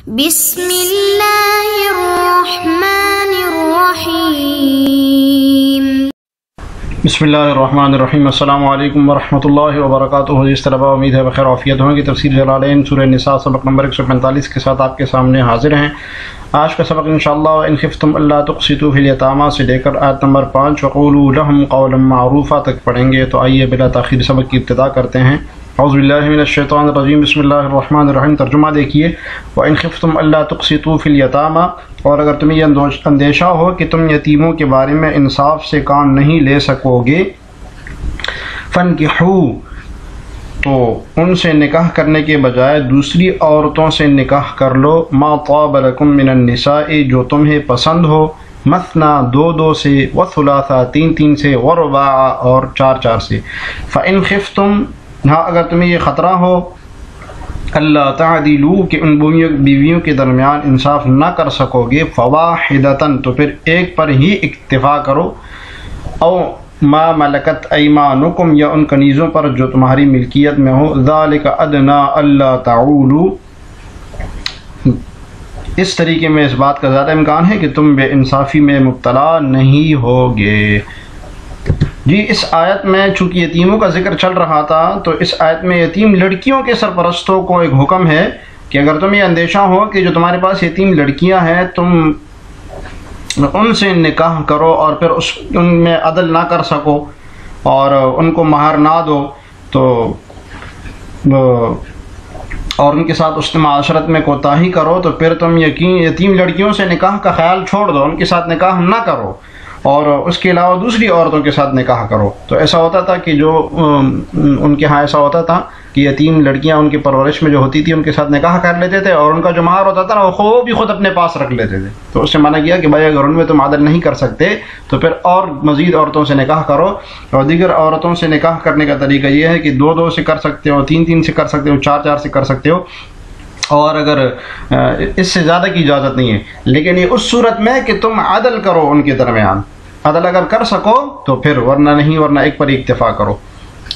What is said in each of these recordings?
بسم اللہ الرحمن الرحیم۔ بسم اللہ الرحمن الرحیم۔ السلام علیکم ورحمۃ اللہ وبرکاتہ۔ اس طلبہ امید ہے بخیر عافیت ہوں گی۔ تفسیر جلالین سورہ نساء سبق نمبر 145 کے ساتھ آپ کے سامنے حاضر ہیں۔ آج کا سبق انشاءاللہ ان خفتم اللہ تقسطوا فی الیتامی سے لے کر آیت نمبر 5 وقولوا لهم قولا معروفا تک پڑھیں گے۔ تو آئیے بلا تاخیر سبق کی ابتدا کرتے ہیں۔ اعوذ باللہ من الشیطان الرجیم، بسم اللہ الرحمن الرحیم۔ ترجمہ دیکھیے، وَإِنْ خِفْتُمْ أَلَّا تُقْسِطُوا فِي الْيَتَامَى، اور اگر تمہیں یہ اندیشہ ہو کہ تم یتیموں کے بارے میں انصاف سے کام نہیں لے سکو گے، فَانْكِحُوا، تو ان سے نکاح کرنے کے بجائے دوسری عورتوں سے نکاح کر لو، مَا طَابَ لَكُم مِّنَ النِّسَاءِ، جو تمہیں پسند ہو، مثنا دو دو سے، وثلاثا تین تین سے، ورباع اور چار چار سے۔ فَإِنْ خِفْتُمْ، ہاں اگر تمہیں یہ خطرہ ہو، اللہ تعدلوا، کہ ان بیویوں کے درمیان انصاف نہ کر سکو گے، فواحدۃ، تو پھر ایک پر ہی اکتفا کرو، او ما ملکت ایمانکم، یا ان کنیزوں پر جو تمہاری ملکیت میں ہو، ذالک ادنی الا تعولوا، اس طریقے میں اس بات کا زیادہ امکان ہے کہ تم بے انصافی میں مبتلا نہیں ہوگے۔ جی، اس آیت میں چونکہ یتیموں کا ذکر چل رہا تھا، تو اس آیت میں یتیم لڑکیوں کے سرپرستوں کو ایک حکم ہے کہ اگر تمہیں اندیشہ ہو کہ جو تمہارے پاس یتیم لڑکیاں ہیں، تم ان سے نکاح کرو اور پھر ان میں عدل نہ کر سکو اور ان کو مہر نہ دو، تو اور ان کے ساتھ اس معاشرت میں کوتاہی کرو، تو پھر تم یتیم لڑکیوں سے نکاح کا خیال چھوڑ دو، ان کے ساتھ نکاح نہ کرو اور اس کے علاوہ دوسری عورتوں کے ساتھ نکاح کرو۔ تو ایسا ہوتا تھا کہ جو ان کے ہاں ایسا ہوتا تھا کہ یتیم لڑکیاں ان کی پرورش میں جو ہوتی تھی ان کے ساتھ نکاح کر لیتے تھے، اور ان کا جو مہر ہوتا تھا نا وہ بھی خود اپنے پاس رکھ لیتے تھے۔ تو اس سے منع کیا کہ بھائی اگر ان میں تم عدل نہیں کر سکتے تو پھر اور مزید عورتوں سے نکاح کرو، اور دیگر عورتوں سے نکاح کرنے کا طریقہ یہ ہے کہ دو دو سے کر سکتے ہو، تین تین سے کر سکتے ہو، چار چار سے کر سکتے ہو، اور اگر اس سے زیادہ کی اجازت نہیں ہے، لیکن یہ اس صورت میں کہ تم عدل کرو ان کے درمیان، عدل اگر کر سکو تو پھر، ورنہ نہیں، ورنہ ایک پر ہی اکتفا کرو۔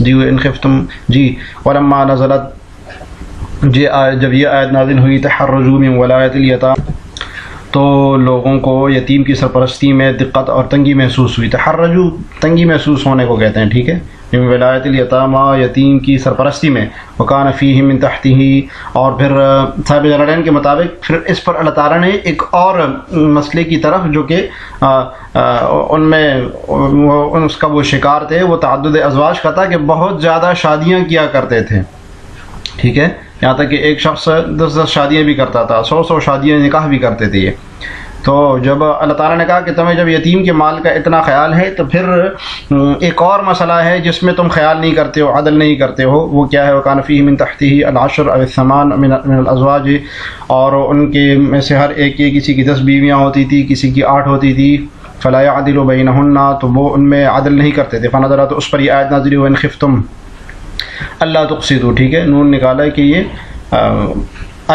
جی ان خفتم، جی ولما نزلت، جی جب یہ آیت نازل ہوئی، تحرجوا من ولایت الیتام، تو لوگوں کو یتیم کی سرپرستی میں دقت اور تنگی محسوس ہوئی۔ تحرجوا، تنگی محسوس ہونے کو کہتے ہیں، ٹھیک ہے، من ولایت الیتامى، یتیم کی سرپرستی میں، وکان فیہ من تحتہ، اور پھر صاحب جلالین کے مطابق پھر اس پر اللہ تعالیٰ نے ایک اور مسئلے کی طرف، جو کہ ان میں اس کا وہ شکار تھے، وہ تعدد ازواج کا تھا کہ بہت زیادہ شادیاں کیا کرتے تھے، ٹھیک ہے، یہاں تک کہ ایک شخص 10 شادیاں بھی کرتا تھا، 100 شادیاں نکاح بھی کرتے تھے یہ۔ تو جب اللہ تعالیٰ نے کہا کہ تمہیں جب یتیم کے مال کا اتنا خیال ہے، تو پھر ایک اور مسئلہ ہے جس میں تم خیال نہیں کرتے ہو، عدل نہیں کرتے ہو، وہ کیا ہے؟ وَكَانَ فِيهِ مِن تَحْتِهِ الْعَشْرُ أَوِ الثَّمَانُ مِنَ الْأَزْوَاجِ، اور ان کے میں سے ہر ایک کی کسی کی 10 بیویاں ہوتی تھی، کسی کی 8 ہوتی تھی، فَلَا يَعْدِلُ بَيْنَهُنَّ، تو وہ ان میں عدل نہیں کرتے تھے۔ فَنَزَلَ، تو اس پر یہ آیت نازل ہوئی، وَإِنْ خِفْتُمْ اللہ تقسطوا، ٹھیک ہے، نون نکالا ہے کہ یہ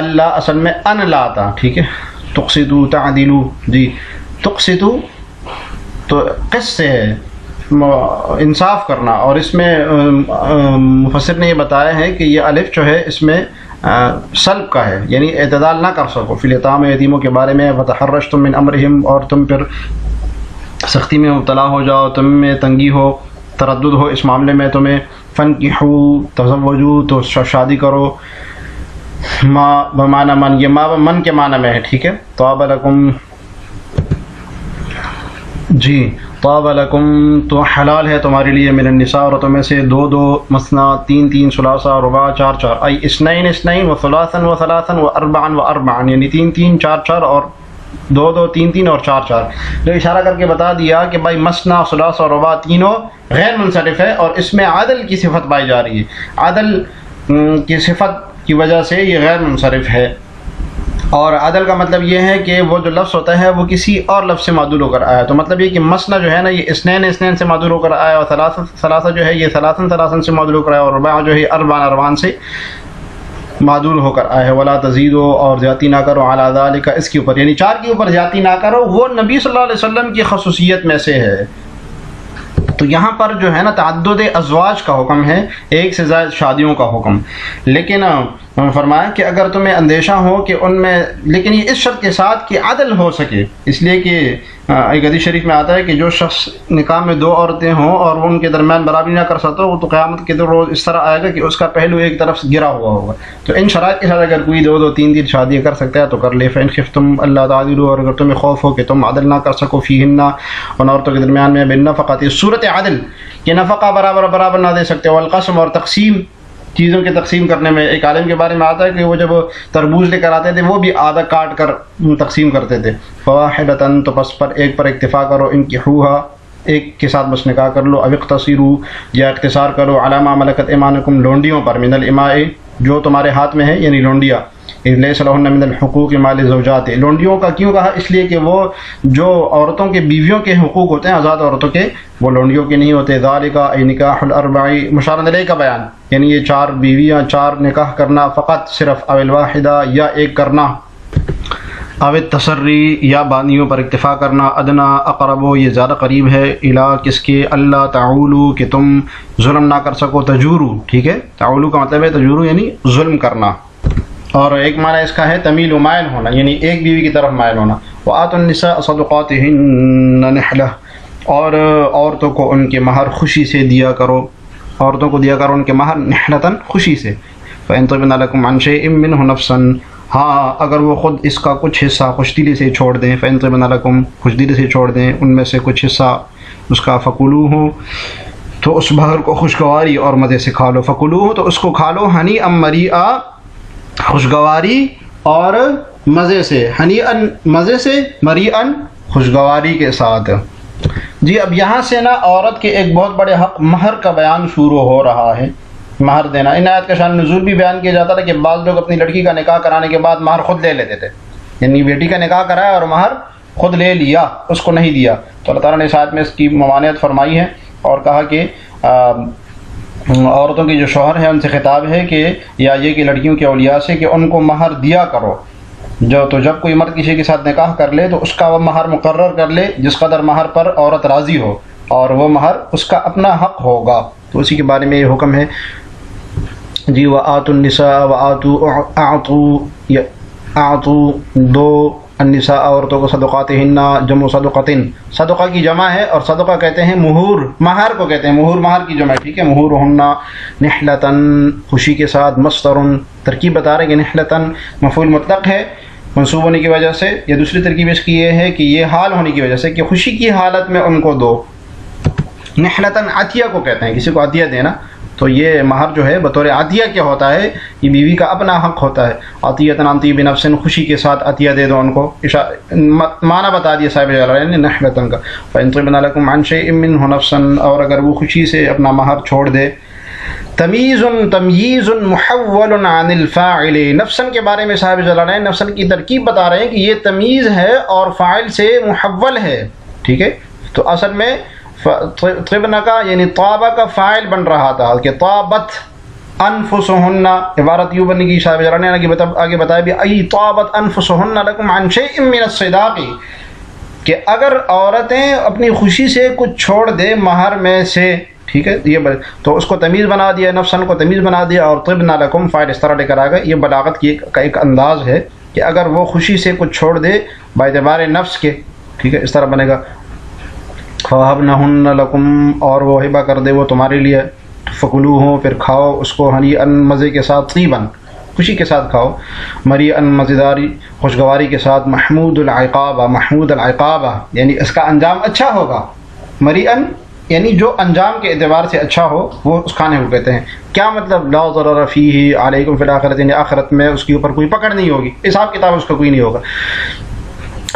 اللہ اصل میں ان لا تھا، ٹھیک ہے، تقسطوا تعدلوا، جی تقسطوا تو قسط سے ہے انصاف کرنا، اور اس میں مفسر نے یہ بتایا ہے کہ یہ الف جو ہے اس میں سلب کا ہے، یعنی اعتدال نہ کر سکو فی الیتامى، یتیموں کے بارے میں، وتحرجتم من امرہم، اور تم پھر سختی میں مبتلا ہو جاؤ، تم میں تنگی ہو، تردد ہو اس معاملے میں تمہیں، فانکحوا، تزوجوا، تو شادی کرو، ما بمعنی من، یہ ما من کے معنی میں ہے، ٹھیک ہے، طاب لکم، جی طاب لکم، تو حلال ہے تمہارے لیے، من النساء، عورتوں میں سے، دو دو، مثنا تین تین، ثلاثہ رباع چار چار، ای اثنین اثنین، و ثلاثا و ثلاثا، و اربعا و اربعا، یعنی تین تین، چار چار، اور دو دو، تین تین اور چار چار، جو اشارہ کر کے بتا دیا کہ بھائی مثنا، ثلاثہ اور رباع تینوں غیر منصرف ہے، اور اس میں عدل کی صفت پائی جا رہی ہے، عدل کی صفت کی وجہ سے یہ غیر منصرف ہے۔ اور عدل کا مطلب یہ ہے کہ وہ جو لفظ ہوتا ہے وہ کسی اور لفظ سے معدول ہو کر آیا، تو مطلب یہ کہ مثنا جو ہے نا یہ اثنین اثنین سے معدول ہو کر آیا، اور ثلاثہ جو ہے یہ ثلاثن ثلاثن سے معدول ہو کر آیا، اور رباع جو ہے اربعن اربعن سے معدول ہو کر آیا ہے۔ ولا تزیدوا، اور زیادتی نہ کرو، علی ذالک، اس کے اوپر، یعنی 4 کے اوپر زیادتی نہ کرو، وہ نبی صلی اللہ علیہ وسلم کی خصوصیت میں سے ہے۔ تو یہاں پر جو ہے نا تعدد ازواج کا حکم ہے، ایک سے زائد شادیوں کا حکم، لیکن فرمایا کہ اگر تمہیں اندیشہ ہو کہ ان میں، لیکن یہ اس شرط کے ساتھ کہ عدل ہو سکے، اس لیے کہ ایک حدیث شریف میں آتا ہے کہ جو شخص نکاح میں 2 عورتیں ہوں اور وہ ان کے درمیان برابری نہ کر سکتا وہ تو قیامت کے روز اس طرح آئے گا کہ اس کا پہلو ایک طرف گرا ہوا ہوگا۔ تو ان شرائط کے ساتھ اگر کوئی 2 3 شادیاں کر سکتا ہے تو کر لے۔ فإن خفتم اللہ تعدلوا، اور اگر تمہیں خوف ہو کہ تم عدل نہ کر سکو فیہن ان عورتوں کے درمیان میں، بالنفقۃ، صورت عدل کہ نفقہ برابر نہ دے سکتے، والقسم، اور تقسیم، چیزوں کے تقسیم کرنے میں ایک عالم کے بارے میں آتا ہے کہ وہ جب تربوز لے کر آتے تھے وہ بھی آدھا کاٹ کر تقسیم کرتے تھے۔ فواحدۃ، تو پس پر ایک پر اکتفا کرو، انکحوہا، ایک کے ساتھ بس نکاح کر لو، او اقتصروا، یا اختصار کرو، علی ما ملکت ایمانکم، لونڈیوں پر، من الاماء، جو تمہارے ہاتھ میں ہے یعنی لونڈیاں، لیس لہن من الحقوق ما للزوجات، لونڈیوں کا کیوں کہا؟ اس لیے کہ وہ جو عورتوں کے بیویوں کے حقوق ہوتے ہیں آزاد عورتوں کے، وہ لونڈیوں کے نہیں ہوتے۔ ذالک ای نکاح الاربع، مشار الیہ کا بیان، یعنی یہ 4 بیویاں، 4 نکاح کرنا، فقط صرف، او الواحدہ، یا ایک کرنا، او التسری، یا بانیوں پر اکتفا کرنا، ادنا، اقرب، یہ زیادہ قریب ہے، الی، کس کے، اللہ تعولو، کہ تم ظلم نہ کر سکو، تجورو، ٹھیک ہے، تعولو کا مطلب ہے تجورو یعنی ظلم کرنا، اور ایک معنی اس کا ہے تمیل و مائل ہونا، یعنی ایک بیوی کی طرف مائل ہونا۔ وآتوا النساء صدقاتهن نحلہ، اور عورتوں کو ان کے مہر خوشی سے دیا کرو، عورتوں کو دیا کرو ان کے مہر نحلتاً، خوشی سے۔ فإن طبن لكم عن شيء منه نفسا، ہاں اگر وہ خود اس کا کچھ حصہ خوش دلی سے چھوڑ دیں، فإن طبن لكم، خوش دلی سے چھوڑ دیں ان میں سے کچھ حصہ اس کا، فکلوہ، تو اس مہر کو خوشگواری اور مزے سے کھا لو، فکلوہ، تو اس کو کھا لو، ہنی ام مریئا، خوشگواری اور مزے سے، ہنی ان مزے سے، مری ان خوشگواری کے ساتھ۔ جی اب یہاں سے نا عورت کے ایک بہت بڑے حق مہر کا بیان شروع ہو رہا ہے، مہر دینا۔ ان آیت کا شان نزول بھی بیان کیا جاتا تھا کہ بعض لوگ اپنی لڑکی کا نکاح کرانے کے بعد مہر خود لے لیتے تھے، یعنی بیٹی کا نکاح کرایا اور مہر خود لے لیا، اس کو نہیں دیا۔ تو اللہ تعالیٰ نے اس آیت میں اس کی ممانعت فرمائی ہے اور کہا کہ عورتوں کے جو شوہر ہیں ان سے خطاب ہے کہ، یا یہ کہ لڑکیوں کے اولیاء سے، کہ ان کو مہر دیا کرو، تو جب کوئی مرد کسی کے ساتھ نکاح کر لے تو اس کا وہ مہر مقرر کر لے جس قدر مہر پر عورت راضی ہو، اور وہ مہر اس کا اپنا حق ہوگا، تو اسی کے بارے میں یہ حکم ہے۔ جی وآتوا النساء، اعطوا، دو، النساء، عورتوں کو، صدقاتہن، جمع صدقتن، صدقہ کی جمع ہے، اور صدقہ کہتے ہیں مہور، مہر کو کہتے ہیں مہور، مہر کی جمع، ٹھیک ہے، مہورہن نحلتن، خوشی کے ساتھ، مصدر، ترکیب بتا رہے ہیں کہ نحلتن مفعول مطلق ہے منصوب ہونے کی وجہ سے، یا دوسری ترکیب اس کی یہ ہے کہ یہ حال ہونے کی وجہ سے کہ خوشی کی حالت میں ان کو دو۔ نحلتن عطیہ کو کہتے ہیں، کسی کو عطیہ دینا، تو یہ مہر جو ہے بطور عطیہ کیا ہوتا ہے، یہ بیوی کا اپنا حق ہوتا ہے۔ عطیۃ عن طیب نفس، خوشی کے ساتھ عطیہ دے دو ان کو، معنی بتا دیا صاحب جلالین نے نحلتن کا۔ فإن طبن لكم عن شيء منه نفسا، اور اگر وہ خوشی سے اپنا مہر چھوڑ دے۔ تمییز محول عن الفاعل، نفسن کے بارے میں صاحب جلالین نفسن کی ترکیب بتا رہے ہیں کہ یہ تمیز ہے اور فاعل سے محول ہے، ٹھیک ہے، تو اصل میں طبن کا یعنی طابہ کا فاعل بن رہا تھا کہ طابت انفسہن، عبارت یوں بننے کی صاحب جلالین نے آگے بتایا بھی، ای طابت انفسہن لکم عن شیء من الصداق، کہ اگر عورتیں اپنی خوشی سے کچھ چھوڑ دے مہر میں سے، ٹھیک ہے، یہ تو اس کو تمیز بنا دیا، نفسن کو تمیز بنا دیا، اور طبن لکم فاعل اس طرح لے کر آ گئے۔ یہ بلاغت کی ایک انداز ہے کہ اگر وہ خوشی سے کچھ چھوڑ دے باعتبار نفس کے، ٹھیک ہے، اس طرح بنے گا۔ فَوَهَبْنَهُنَّ لَكُمْ، اور وہ ہبہ کر دے وہ تمہارے لیے، فَكُلُوهُ، پھر کھاؤ اس کو، ہنیئاً، مزے کے ساتھ، طیباً، خوشی کے ساتھ کھاؤ، مریئاً، مزیداری، خوشگواری کے ساتھ، محمود العقابہ، محمود العقابہ یعنی اس کا انجام اچھا ہوگا، مریئاً یعنی جو انجام کے اعتبار سے اچھا ہو وہ اس کھانے کو کہتے ہیں۔ کیا مطلب؟ لا ضرر فیہ علیکم فی الآخرۃ، یعنی آخرت میں اس کے اوپر کوئی پکڑ نہیں ہوگی، حساب کتاب اس کا کوئی نہیں ہوگا۔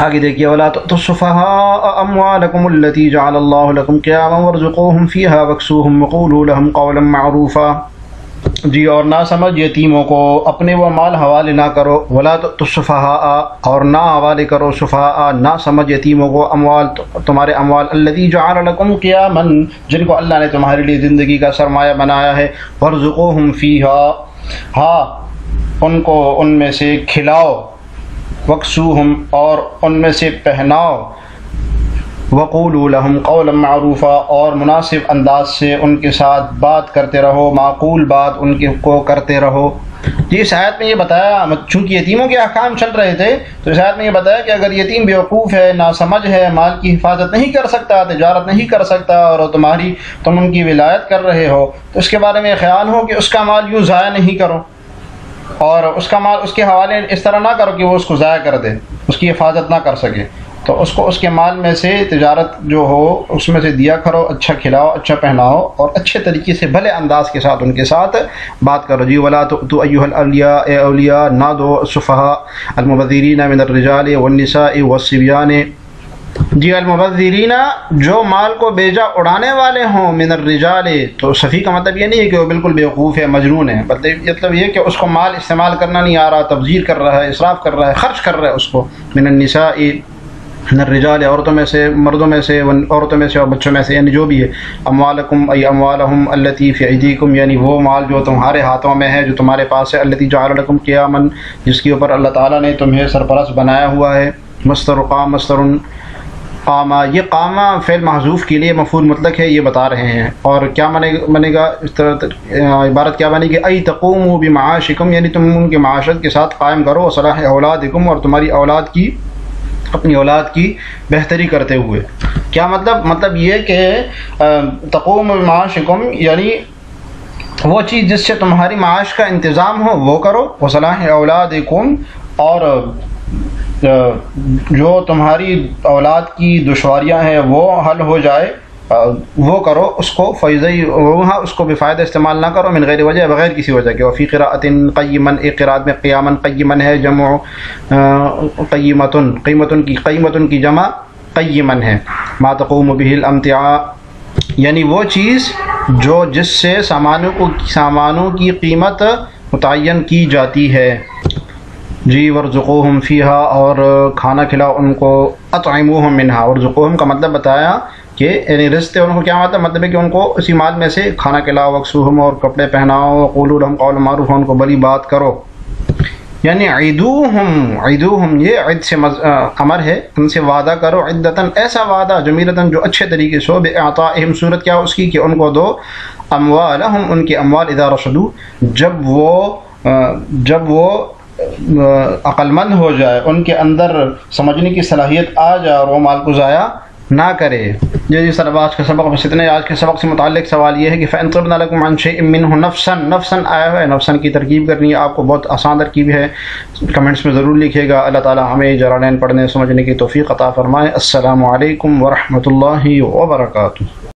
آگے دیکھیے، وَلَا تُؤْتُوا السُّفَهَاءَ أَمْوَالَكُمُ الَّتِي جَعَلَ اللَّهُ لَكُمْ قِيَامًا وَارْزُقُوهُمْ فِيهَا وَاكْسُوهُمْ وَقُولُوا لَهُمْ قَوْلًا مَّعْرُوفًا۔ جی اور نہ سمجھ یتیموں کو اپنے وہ مال حوالے نہ کرو، وَلَا تُؤْتُوا السُّفَهَاءَ، اور نہ حوالے کرو، سفہاء نہ سمجھ یتیموں کو، اموال تمہارے اموال، الَّذِي جَعَلَ لَكُمْ قِيَامًا جن کو اللہ نے تمہارے لیے زندگی کا سرمایہ بنایا ہے، وَارْزُقُوهُمْ فِيهَا، ہاں ان کو ان میں سے کھلاؤ، وَاكْسُوهُمْ اور ان میں سے پہناؤ، وَقُولُوا لَهُمْ قَوْلًا مَّعْرُوفًا اور مناسب انداز سے ان کے ساتھ بات کرتے رہو، معقول بات ان کو کرتے رہو، جی اس آیت میں یہ بتایا، چونکہ یتیموں کے احکام چل رہے تھے تو اس آیت میں یہ بتایا کہ اگر یتیم بیوقوف ہے، ناسمجھ ہے، مال کی حفاظت نہیں کر سکتا، تجارت نہیں کر سکتا، اور تم ان کی ولایت کر رہے ہو، تو اس کے بارے میں خیال ہو کہ اس کا مال یوں ضائع نہیں کرو، اور اس کا مال اس کے حوالے اس طرح نہ کرو کہ وہ اس کو ضائع کر دے، اس کی حفاظت نہ کر سکے، تو اس کو اس کے مال میں سے تجارت جو ہو اس میں سے دیا کرو، اچھا کھلاؤ، اچھا پہناؤ، اور اچھے طریقے سے بھلے انداز کے ساتھ ان کے ساتھ بات کرو۔ جی ولا تؤتوا ایھا الاولیاء، اے اولیاء نہ دو السفہاء المبذرین من الرجال والنساء والصبیان، جی المبذرین جو مال کو بیجا اڑانے والے ہوں، من الرجال، تو سفی کا مطلب یہ نہیں ہے کہ وہ بالکل بیوقوف ہے، مجنون ہے، مطلب یہ کہ اس کو مال استعمال کرنا نہیں آ رہا، تبذیر کر رہا ہے، اسراف کر رہا ہے، خرچ کر رہا ہے اس کو۔ من النساء، من الرجال، عورتوں میں سے، مردوں میں سے، عورتوں میں سے اور بچوں میں سے، یعنی جو بھی ہے، اموالکم ای اموالہم التی فی ایدیکم، یعنی وہ مال جو تمہارے ہاتھوں میں ہے، جو تمہارے پاس ہے، التی جعل لکم قیاما، جس کے اوپر اللہ تعالیٰ نے تمہیں سرپرست بنایا ہوا ہے۔ مصدر قام، مصدر قامہ، یہ قامہ فعل محذوف کے لیے مفعول مطلق ہے، یہ بتا رہے ہیں، اور کیا بنے گا اس طرح عبارت کیا بنے گی، ای تقوموا بمعاشکم، یعنی تم ان کے معاشرت کے ساتھ قائم کرو، وصلاح اولادکم، اور تمہاری اولاد کی، اپنی اولاد کی بہتری کرتے ہوئے۔ کیا مطلب یہ کہ تقوم بمعاشکم یعنی وہ چیز جس سے تمہاری معاش کا انتظام ہو وہ کرو، وصلاح اولادکم، اور جو تمہاری اولاد کی دشواریاں ہیں وہ حل ہو جائے وہ کرو، اس کو فیضیعوہا، اس کو بفائدہ استعمال نہ کرو، من غیر وجہ، بغیر کسی وجہ کے۔ وفی قراءۃ قیما، ایک قراءت میں قیاما، قیما ہے جمع قیمتن کی جمع قیما ہے۔ ما تقوم به الامتعاء، یعنی وہ چیز جس سے سامانوں کی قیمت متعین کی جاتی ہے۔ جی ورزقوہم فیہا، اور کھانا کھلاؤ ان کو، اطعموہم منہا، ورزقوہم کا مطلب بتایا کہ یعنی رزق ان کو کیا مطلب ہے کہ ان کو اسی مال میں سے کھانا کھلاؤ، وکسوہم، اور کپڑے پہناؤ، وقولوا لہم قولا معروفا، ان کو بڑی بات کرو، یعنی عیدوہم یہ عید سے امر ہے، ان سے وعدہ کرو، عدتاً ایسا وعدہ، جمیلتاً جو اچھے طریقے سے ہو، بِإِعْطَائِهِمْ، صورت کیا اس کی کہ ان کو دو، اموالہم، ان کے اموال، اذا رشدوا، جب وہ عقل مند ہو جائے، ان کے اندر سمجھنے کی صلاحیت آ جائے، اور وہ مال کو ضائع نہ کرے۔ جی سر آج کے سبق بس اتنے۔ آج کے سبق سے متعلق سوال یہ ہے کہ فَإِن طِبْنَ لَكُمْ عَنْ شَيْءٍ مِّنْهُ نَفْسًا آیا ہے، نفساً کی ترکیب کرنی ہے آپ کو، بہت آسان ترکیب ہے، کمنٹس میں ضرور لکھیے گا۔ اللہ تعالی ہمیں جلالین پڑھنے سمجھنے کی توفیق عطا فرمائے۔ السلام علیکم ورحمۃ اللہ وبرکاتہ۔